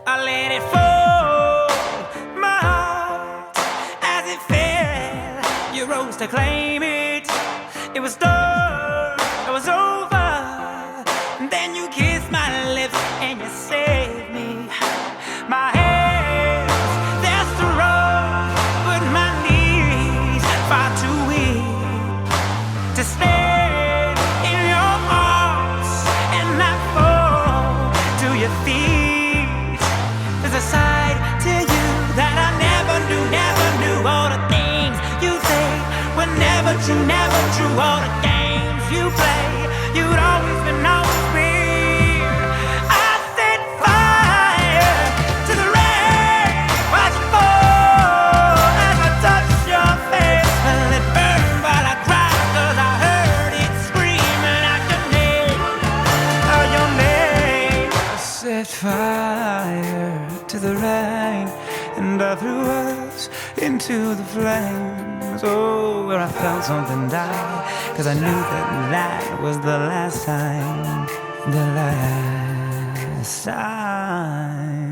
I let it fall, my heart, as it fell. You rose to claim it. It was done, it was over. And then you kissed my lips and you saved me. My hands, they're strong, but my knees far too weak to stand in your arms and not fall to your feet. There's a side to you that I never knew. All the things you say were never true, never true. All the games you play, you'd always been weird. I set fire to the rain, watch it fall as I touched your face. Well, it burned while I cried, 'cause I heard it screaming out your name, your name. I set fire to the rain, and I threw us into the flames. Oh, where I felt something die, 'cause I knew that was the last time, the last time.